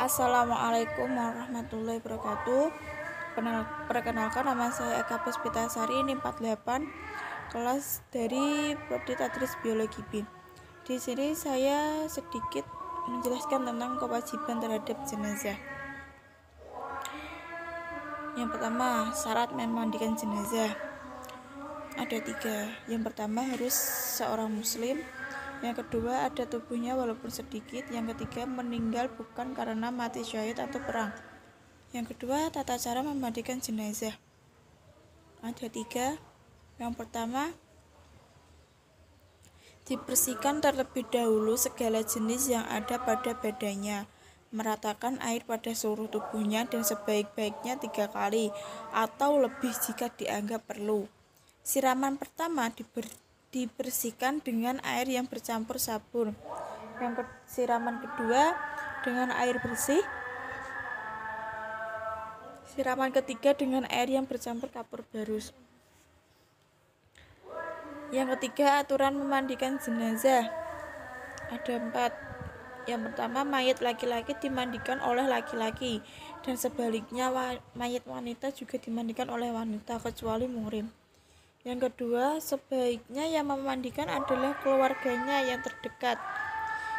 Assalamualaikum warahmatullahi wabarakatuh. Perkenalkan, nama saya Eka Puspitasari, NIM 48, kelas dari Prodi Tadris Biologi B. Di sini saya sedikit menjelaskan tentang kewajiban terhadap jenazah. Yang pertama, syarat memandikan jenazah ada 3. Yang pertama, harus seorang muslim. Yang kedua, ada tubuhnya walaupun sedikit. Yang ketiga, meninggal bukan karena mati syahid atau perang. Yang kedua, tata cara memandikan jenazah ada 3. Yang pertama, dibersihkan terlebih dahulu segala jenis yang ada pada badannya. Meratakan air pada seluruh tubuhnya dan sebaik-baiknya 3 kali atau lebih jika dianggap perlu. Siraman pertama dibersihkan dengan air yang bercampur sabun. Siraman kedua dengan air bersih. Siraman ketiga dengan air yang bercampur kapur barus. Yang ketiga, aturan memandikan jenazah ada 4. Yang pertama, mayat laki-laki dimandikan oleh laki-laki dan sebaliknya mayat wanita juga dimandikan oleh wanita kecuali muhrim. Yang kedua, sebaiknya yang memandikan adalah keluarganya yang terdekat.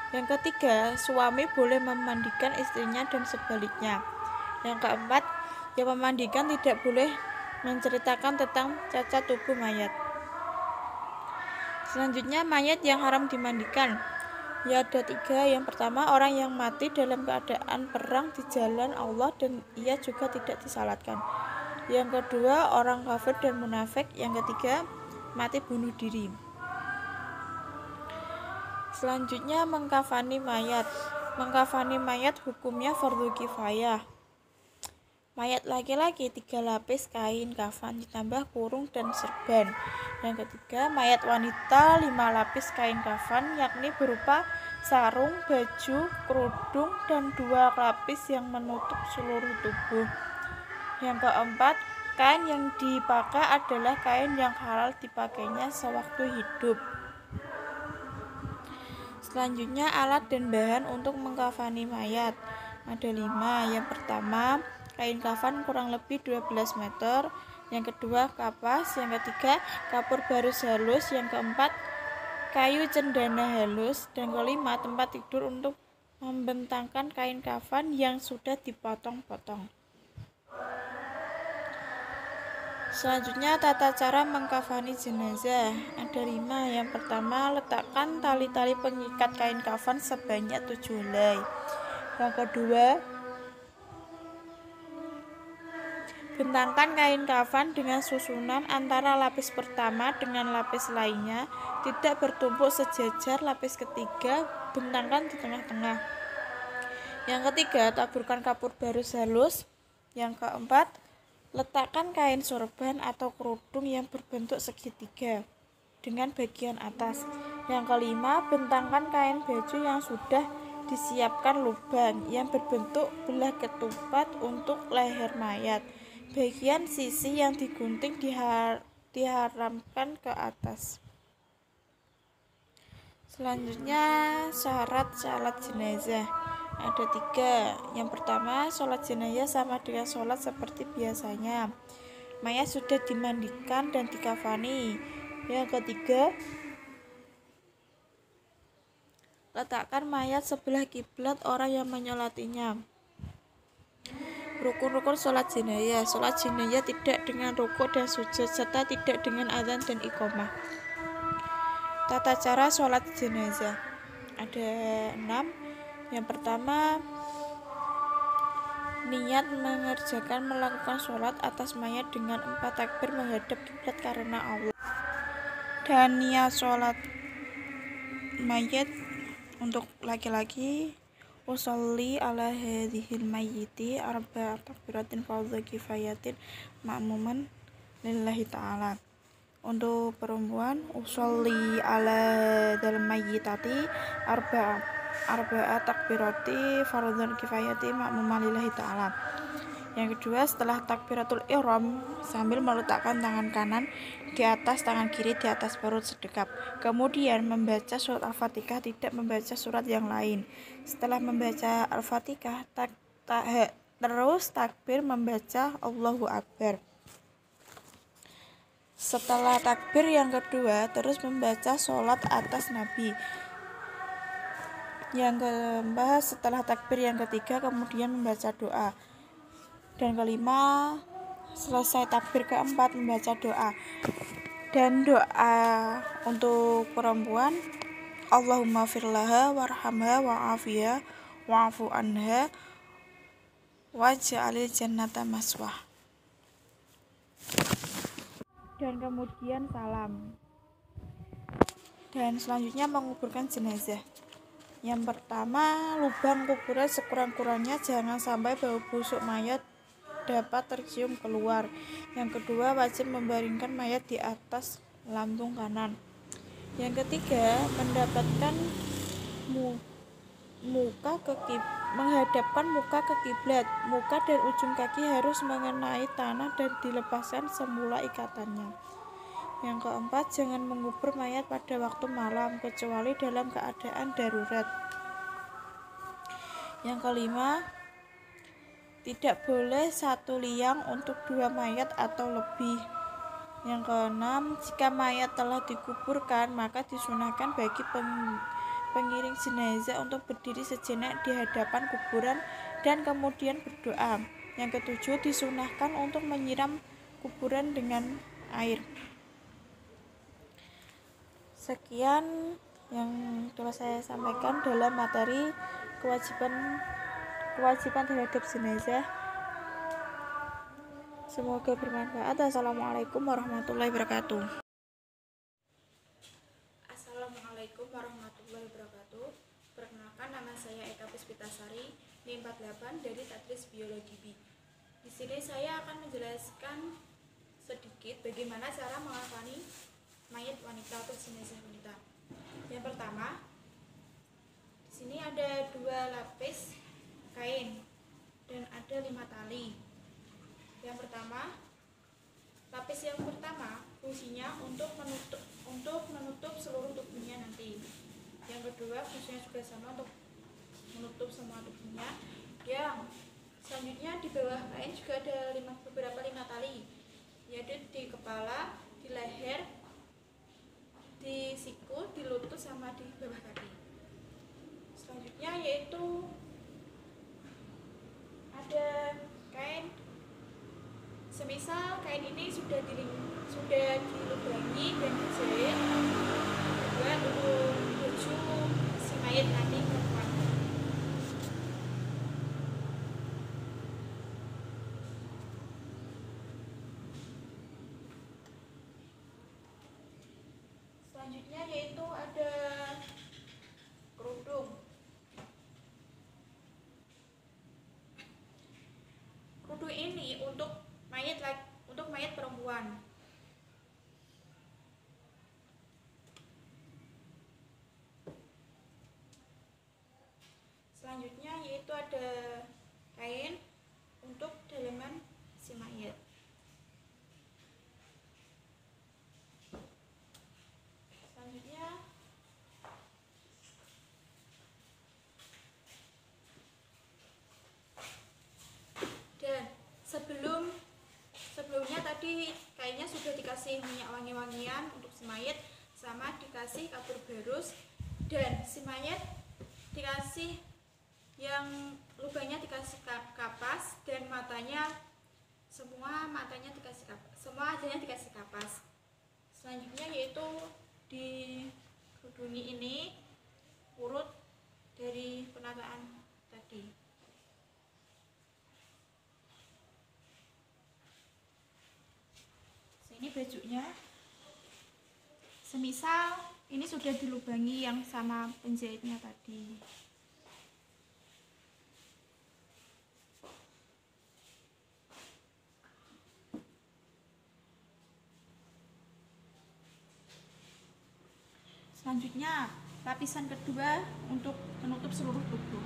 Yang ketiga, suami boleh memandikan istrinya dan sebaliknya. Yang keempat, yang memandikan tidak boleh menceritakan tentang cacat tubuh mayat. Selanjutnya, mayat yang haram dimandikan ya ada 3. Yang pertama, orang yang mati dalam keadaan perang di jalan Allah dan ia juga tidak disalatkan. Yang kedua, orang kafir dan munafik. Yang ketiga, mati bunuh diri. Selanjutnya, mengkafani mayat. Mengkafani mayat hukumnya fardu kifayah. Mayat laki-laki 3 lapis kain kafan ditambah kurung dan serban. Yang ketiga, mayat wanita 5 lapis kain kafan yakni berupa sarung, baju, kerudung, dan 2 lapis yang menutup seluruh tubuh. Yang keempat, kain yang dipakai adalah kain yang halal dipakainya sewaktu hidup. Selanjutnya, alat dan bahan untuk mengkafani mayat ada 5. Yang pertama, kain kafan kurang lebih 12 meter. Yang kedua, kapas. Yang ketiga, kapur barus halus. Yang keempat, kayu cendana halus. Dan kelima, tempat tidur untuk membentangkan kain kafan yang sudah dipotong-potong. Selanjutnya, tata cara mengkafani jenazah ada 5. Yang pertama, letakkan tali-tali pengikat kain kafan sebanyak 7 helai. Yang kedua, bentangkan kain kafan dengan susunan antara lapis pertama dengan lapis lainnya, tidak bertumpuk sejajar. Lapis ketiga bentangkan di tengah-tengah. Yang ketiga, taburkan kapur barus halus. Yang keempat, letakkan kain sorban atau kerudung yang berbentuk segitiga dengan bagian atas. Yang kelima, bentangkan kain baju yang sudah disiapkan lubang yang berbentuk belah ketupat untuk leher mayat. Bagian sisi yang digunting diharamkan ke atas. Selanjutnya, syarat salat jenazah ada 3. Yang pertama, sholat jenazah sama dengan sholat seperti biasanya. Mayat sudah dimandikan dan dikafani. Yang ketiga, letakkan mayat sebelah kiblat orang yang menyolatinya. Rukun-rukun sholat jenazah. Sholat jenazah tidak dengan rukuk dan sujud serta tidak dengan adzan dan iqamah. Tata cara sholat jenazah ada 6. Yang pertama, niat melakukan sholat atas mayat dengan 4 takbir menghadap kiblat karena Allah. Dan niat sholat mayat untuk laki-laki, usolli ala hadhil mayyiti arba'a takbiratin fardhu kifayatin ma'muman lillahi ta'ala. Untuk perempuan, usolli ala dal mayyitati arba'a takbirati fardhu kifayati ma'muman lillahi ta'ala. Yang kedua, setelah takbiratul ihram sambil meletakkan tangan kanan di atas tangan kiri di atas perut sedekap. Kemudian membaca surat Al-Fatihah, tidak membaca surat yang lain. Setelah membaca Al-Fatihah, terus takbir membaca Allahu Akbar. Setelah takbir yang kedua, terus membaca sholat atas Nabi. Yang keempat, setelah takbir yang ketiga, kemudian membaca doa. Dan kelima, selesai takbir keempat membaca doa. Dan doa untuk perempuan, Allahumma firlaha warhamha wa'afiha wa'afu anha waj'alil jannata maswah. Dan kemudian salam. Dan selanjutnya menguburkan jenazah. Yang pertama, lubang kuburan sekurang-kurangnya jangan sampai bau busuk mayat dapat tercium keluar. Yang kedua, wajib membaringkan mayat di atas lambung kanan. Yang ketiga, mendapatkan menghadapkan muka ke kiblat. Muka dan ujung kaki harus mengenai tanah dan dilepaskan semula ikatannya. Yang keempat, jangan mengubur mayat pada waktu malam kecuali dalam keadaan darurat. Yang kelima, tidak boleh satu liang untuk 2 mayat atau lebih. Yang keenam, jika mayat telah dikuburkan, maka disunahkan bagi pengiring jenazah untuk berdiri sejenak di hadapan kuburan dan kemudian berdoa. Yang ketujuh, disunahkan untuk menyiram kuburan dengan air. Sekian yang telah saya sampaikan dalam materi kewajiban terhadap jenazah. Semoga bermanfaat. Assalamualaikum warahmatullahi wabarakatuh. Assalamualaikum warahmatullahi wabarakatuh. Perkenalkan, nama saya Eka Puspitasari, NIM 48 dari Tadris Biologi B. Di sini saya akan menjelaskan sedikit bagaimana cara mengakani mayat wanita atau jenazah wanita. Yang pertama, di sini ada 2 lapis kain dan ada 5 tali. Yang pertama, lapis yang pertama fungsinya untuk menutup seluruh tubuhnya nanti. Yang kedua fungsinya juga sama untuk menutup semua tubuhnya. Yang selanjutnya di bawah kain juga ada beberapa 5 tali, yaitu di kepala, di leher, di siku, di lutut, sama di bawah kaki. Selanjutnya yaitu ada kain. Semisal kain ini sudah dilubangi dan dijahit buat untuk baju si mayat nanti perempuan. Selanjutnya yaitu ada kerudung. Kerudung ini untuk mayat perempuan. Selanjutnya yaitu ada kain untuk dalaman si mayat. Selanjutnya dan sebelumnya tadi kainnya sudah dikasih minyak wangi-wangian untuk si mayat, sama dikasih kapur barus, dan si mayat dikasih yang lubangnya dikasih kapas, dan semua matanya dikasih kapas, semua wajahnya dikasih kapas. Selanjutnya yaitu di kerudungi ini urut dari penataan tadi. Ini bajunya. Semisal ini sudah dilubangi yang sama penjahitnya tadi. Selanjutnya, lapisan kedua untuk menutup seluruh tubuh.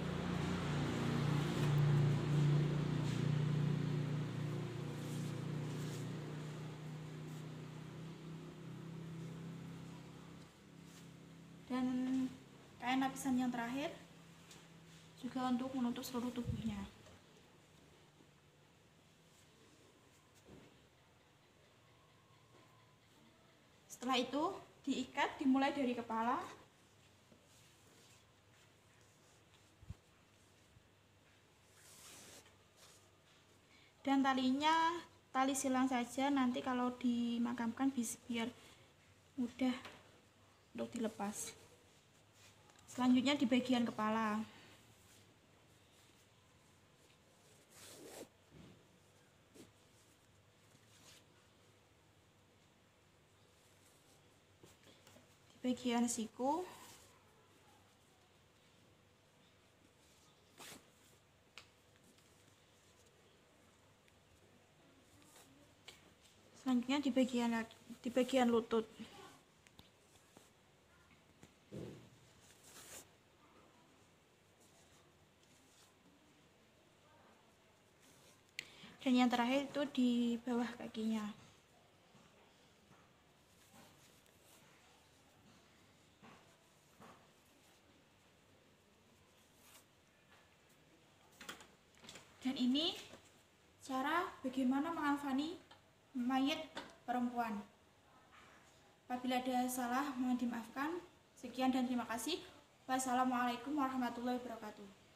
dan kain lapisan yang terakhir juga untuk menutup seluruh tubuhnya. Setelah itu diikat, dimulai dari kepala, dan talinya tali silang saja, nanti kalau dimakamkan biar mudah untuk dilepas. Selanjutnya di bagian kepala. Di bagian siku. Selanjutnya di bagian lutut. Dan yang terakhir itu di bawah kakinya. Dan ini cara bagaimana mengkafani mayat perempuan. Apabila ada salah mohon dimaafkan. Sekian dan terima kasih. Wassalamualaikum warahmatullahi wabarakatuh.